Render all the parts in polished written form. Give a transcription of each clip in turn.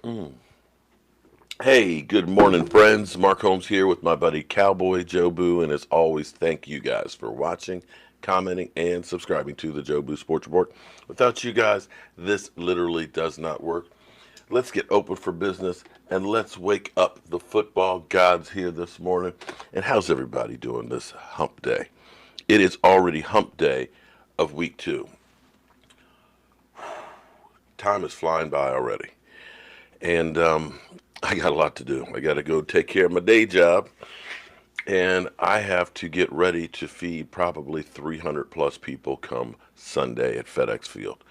Mm. Hey, good morning, friends. Mark Holmes here with my buddy Cowboy Joe Boo, and as always, thank you guys for watching, commenting, and subscribing to the Joe Boo Sports Report. Without you guys, this literally does not work. Let's get open for business and let's wake up the football gods here this morning. And how's everybody doing this hump day? It is already hump day of week 2. Time is flying by already. And I got a lot to do. I got to go take care of my day job, and I have to get ready to feed probably 300 plus people come Sunday at FedEx Field.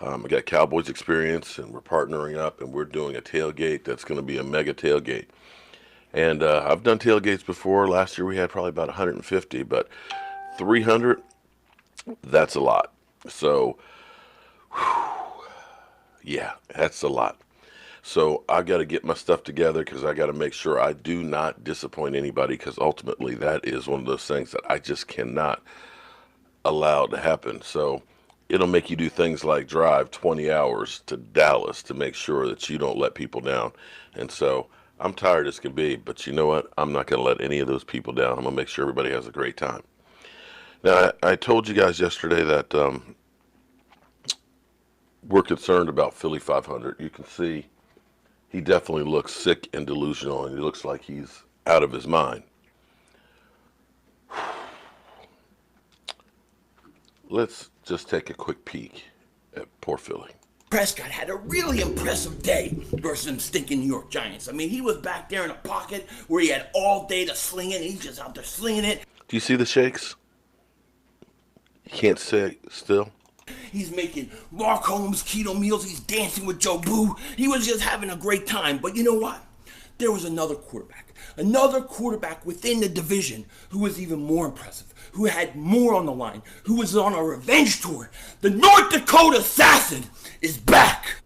I got Cowboys experience, and we're partnering up, and we're doing a tailgate that's going to be a mega tailgate. And I've done tailgates before. Last year we had probably about 150, but 300, that's a lot. So, yeah, that's a lot. So I got to get my stuff together because I got to make sure I do not disappoint anybody because ultimately that is one of those things that I just cannot allow to happen. So it'll make you do things like drive 20 hours to Dallas to make sure that you don't let people down. And so I'm tired as can be, but you know what? I'm not going to let any of those people down. I'm going to make sure everybody has a great time. Now, I told you guys yesterday that we're concerned about Philly 500. You can see he definitely looks sick and delusional, and he looks like he's out of his mind. Let's just take a quick peek at poor Philly. Prescott had a really impressive day versus them stinking New York Giants. I mean, he was back there in a pocket where he had all day to sling it, and he's just out there slinging it. Do you see the shakes? He can't sit still. He's making Mark Holmes keto meals. He's dancing with Joe Boo. He was just having a great time. But you know what? There was another quarterback within the division who was even more impressive, who had more on the line, who was on a revenge tour. The North Dakota Assassin is back.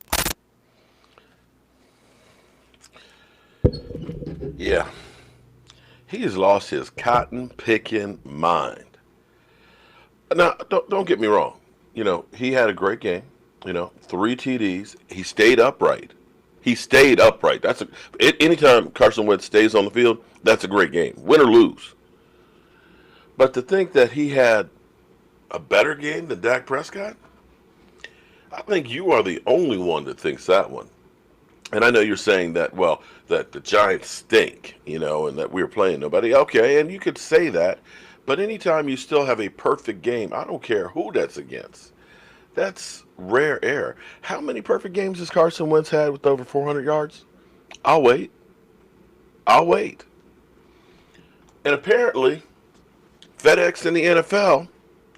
Yeah. He has lost his cotton picking mind. Now, don't get me wrong. You know, he had a great game. You know, 3 TDs. He stayed upright. He stayed upright. Anytime Carson Wentz stays on the field, that's a great game, win or lose. But to think that he had a better game than Dak Prescott, I think you are the only one that thinks that one. And I know you're saying that, well, that the Giants stink, you know, and that we're playing nobody. Okay, and you could say that. But anytime you still have a perfect game, I don't care who that's against. That's rare air. How many perfect games has Carson Wentz had with over 400 yards? I'll wait. I'll wait. And apparently, FedEx and the NFL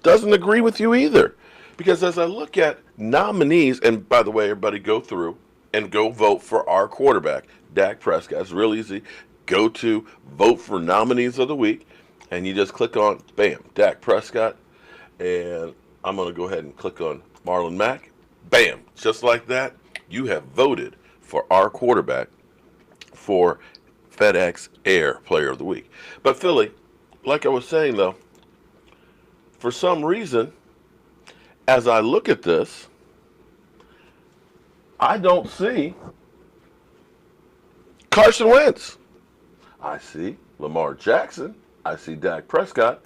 doesn't agree with you either. Because as I look at nominees, and by the way, everybody go through and go vote for our quarterback, Dak Prescott. It's real easy. Go to vote for nominees of the week, and you just click on, bam, Dak Prescott. And I'm going to go ahead and click on Marlon Mack. Bam, just like that, you have voted for our quarterback for FedEx Air Player of the Week. But Philly, like I was saying though, for some reason, as I look at this, I don't see Carson Wentz. I see Lamar Jackson. I see Dak Prescott.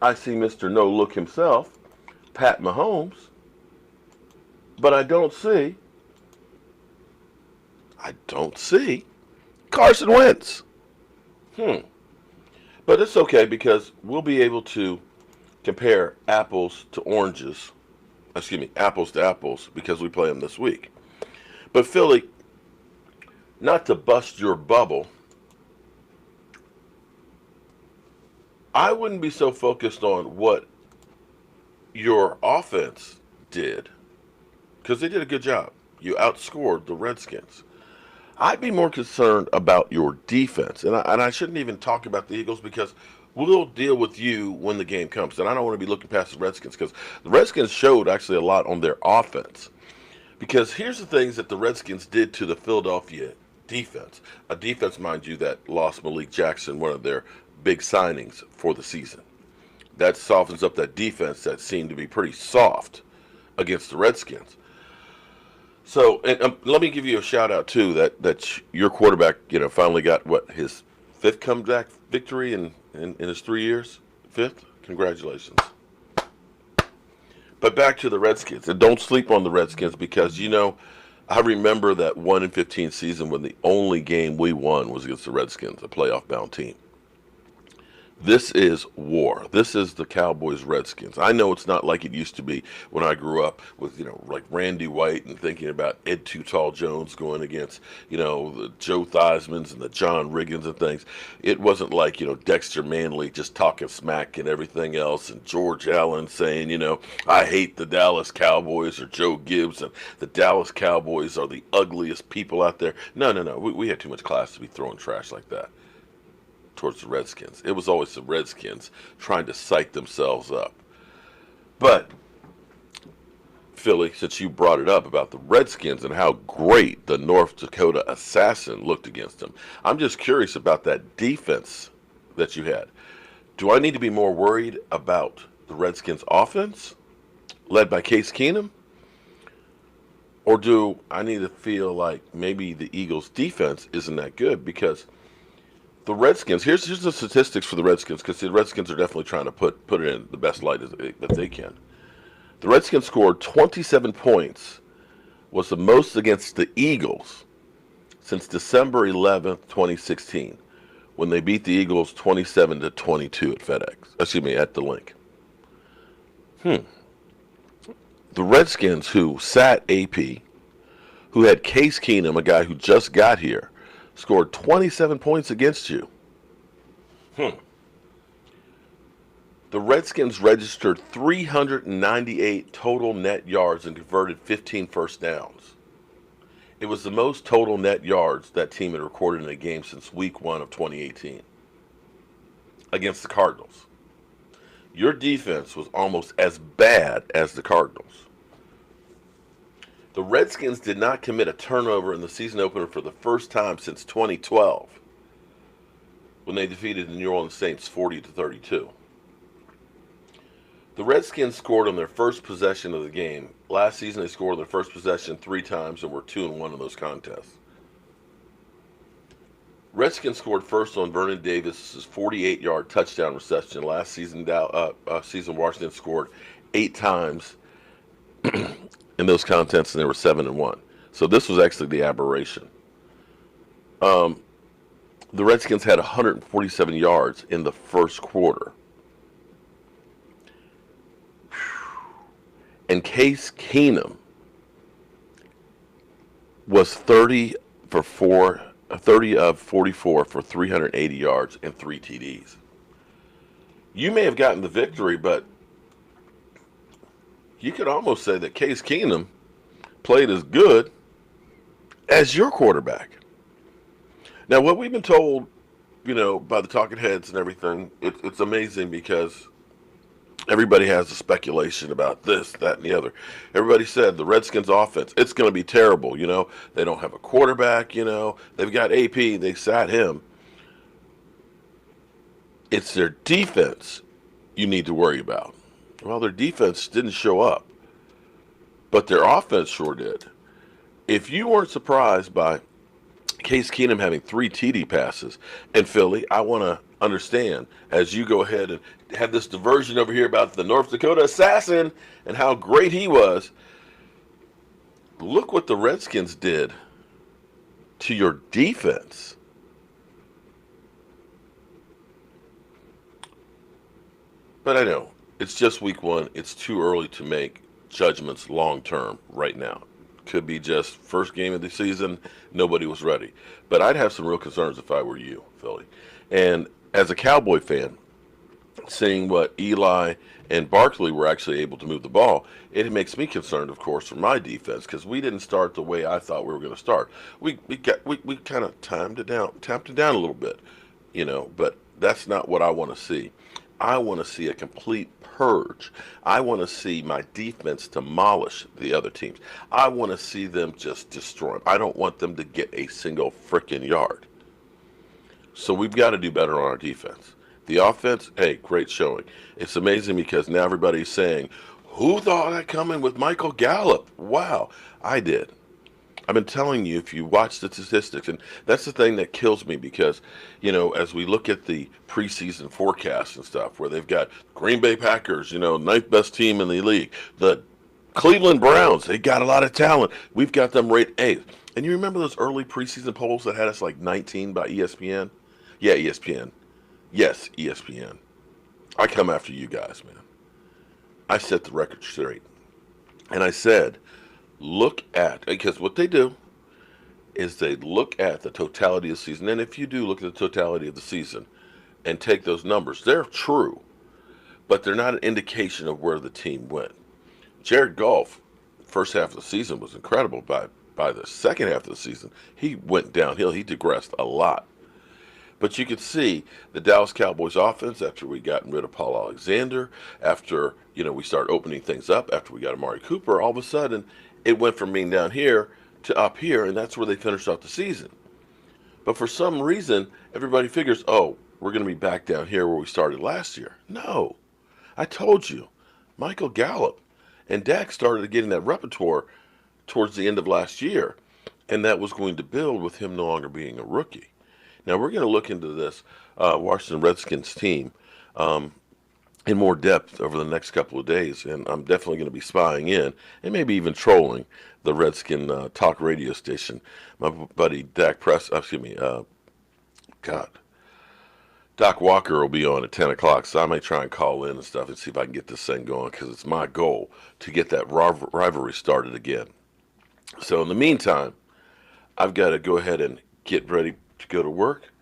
I see Mr. No Look himself, Pat Mahomes. But I don't see Carson Wentz. But it's okay because we'll be able to compare apples to oranges. Excuse me, apples to apples because we play them this week. But Philly, not to bust your bubble, I wouldn't be so focused on what your offense did because they did a good job. You outscored the Redskins. I'd be more concerned about your defense. And I shouldn't even talk about the Eagles because we'll deal with you when the game comes. And I don't want to be looking past the Redskins because the Redskins showed actually a lot on their offense. Because here's the things that the Redskins did to the Philadelphia defense. A defense, mind you, that lost Malik Jackson, one of their big signings for the season. That softens up that defense that seemed to be pretty soft against the Redskins. So, and let me give you a shout out too. That your quarterback, finally got what, his fifth comeback victory in his 3 years. Fifth, congratulations. But back to the Redskins, and don't sleep on the Redskins because I remember that 1-15 season when the only game we won was against the Redskins, a playoff bound team. This is war. This is the Cowboys Redskins. I know it's not like it used to be when I grew up with, like Randy White and thinking about Ed Too Tall Jones going against, the Joe Theismanns and the John Riggins and things. It wasn't like, Dexter Manley just talking smack and everything else and George Allen saying, I hate the Dallas Cowboys, or Joe Gibbs and the Dallas Cowboys are the ugliest people out there. No, no, no. We had too much class to be throwing trash like that towards the Redskins. It was always the Redskins trying to psych themselves up. But, Philly, since you brought it up about the Redskins and how great the North Dakota Assassin looked against them, I'm just curious about that defense that you had. Do I need to be more worried about the Redskins offense, led by Case Keenum? Or do I need to feel like maybe the Eagles' defense isn't that good? Because the Redskins, here's the statistics for the Redskins, because the Redskins are definitely trying to put it in the best light that they can. The Redskins scored 27 points, was the most against the Eagles since December 11th, 2016, when they beat the Eagles 27-22 at at the Link. The Redskins, who sat AP, who had Case Keenum, a guy who just got here, scored 27 points against you. The Redskins registered 398 total net yards and converted 15 first downs. It was the most total net yards that team had recorded in a game since week 1 of 2018 against the Cardinals. Your defense was almost as bad as the Cardinals. The Redskins did not commit a turnover in the season opener for the first time since 2012, when they defeated the New Orleans Saints 40-32. The Redskins scored on their first possession of the game. Last season, they scored on their first possession 3 times and were 2-1 in those contests. Redskins scored first on Vernon Davis's 48-yard touchdown reception. Last season, Washington scored 8 times in those contests, and they were 7-1. So this was actually the aberration. The Redskins had 147 yards in the first quarter. And Case Keenum was 30 of 44 for 380 yards and 3 TDs. You may have gotten the victory, but you could almost say that Case Keenum played as good as your quarterback. Now, what we've been told, by the talking heads and everything, it's amazing because everybody has a speculation about this, that, and the other. Everybody said the Redskins offense, it's going to be terrible. They don't have a quarterback, they've got AP, they sat him. It's their defense you need to worry about. Well, their defense didn't show up, but their offense sure did. If you weren't surprised by Case Keenum having 3 TD passes, and Philly, I want to understand, as you go ahead and have this diversion over here about the North Dakota Assassin and how great he was, look what the Redskins did to your defense. But I know, it's just week 1. It's too early to make judgments long term right now. Could be just first game of the season, nobody was ready. But I'd have some real concerns if I were you, Philly. And as a Cowboy fan, seeing what Eli and Barkley were actually able to move the ball, it makes me concerned, of course, for my defense, because we didn't start the way I thought we were going to start. We kind of tamped it down a little bit, but that's not what I want to see. I want to see a complete purge. I want to see my defense demolish the other teams. I want to see them just destroy them. I don't want them to get a single freaking yard. So we've got to do better on our defense. The offense, hey, great showing. It's amazing because now everybody's saying, who thought that coming with Michael Gallup? Wow, I did. I've been telling you, if you watch the statistics, and that's the thing that kills me because, as we look at the preseason forecasts and stuff, where they've got Green Bay Packers, ninth best team in the league, the Cleveland Browns, they got a lot of talent. We've got them rated eighth. And you remember those early preseason polls that had us like 19 by ESPN? Yeah, ESPN. Yes, ESPN. I come after you guys, man. I set the record straight. And I said, because what they do is they look at the totality of the season. And if you do look at the totality of the season and take those numbers, they're true, but they're not an indication of where the team went. Jared Goff, first half of the season was incredible. By the second half of the season, he went downhill. He digressed a lot. But you could see the Dallas Cowboys offense after we gotten rid of Paul Alexander, after, we started opening things up, after we got Amari Cooper, all of a sudden it went from being down here to up here, and that's where they finished off the season. But for some reason, everybody figures, oh, we're going to be back down here where we started last year. No. I told you, Michael Gallup and Dak started getting that repertoire towards the end of last year, and that was going to build with him no longer being a rookie. Now, we're going to look into this Washington Redskins team in more depth over the next couple of days, and I'm definitely going to be spying in and maybe even trolling the Redskin talk radio station. My buddy Doc Walker will be on at 10 o'clock, so I may try and call in and stuff and see if I can get this thing going, because it's my goal to get that rivalry started again. So in the meantime, I've got to go ahead and get ready to go to work,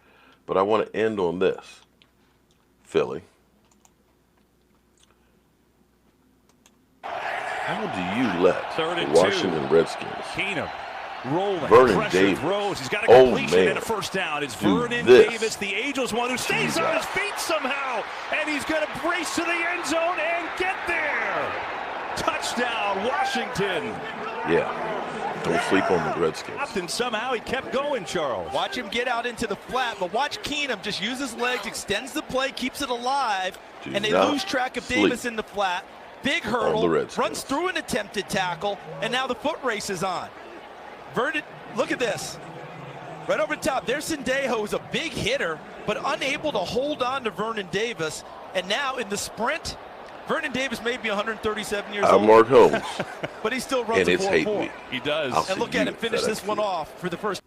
but I want to end on this. Philly, how do you let the Washington Redskins, Keenum rolling, Vernon Davis, throws. He's got a completion man, and a first down. It's Vernon this? Davis, the Angels one, who stays on his feet somehow, and he's going to brace to the end zone and get there. Touchdown, Washington. Yeah. Don't sleep on the Redskins. And somehow he kept going, Charles. Watch him get out into the flat, but watch Keenum just use his legs, extends the play, keeps it alive, and they lose track of Davis in the flat. Big hurdle, runs through an attempted tackle, and now the foot race is on. Vernon, look at this. Right over the top, there's Sendejo, who's a big hitter, but unable to hold on to Vernon Davis. And now in the sprint, Vernon Davis may be 137 years old. I'm Mark Holmes. But he still runs a 4.4. He does. And look at him finish this one off for the first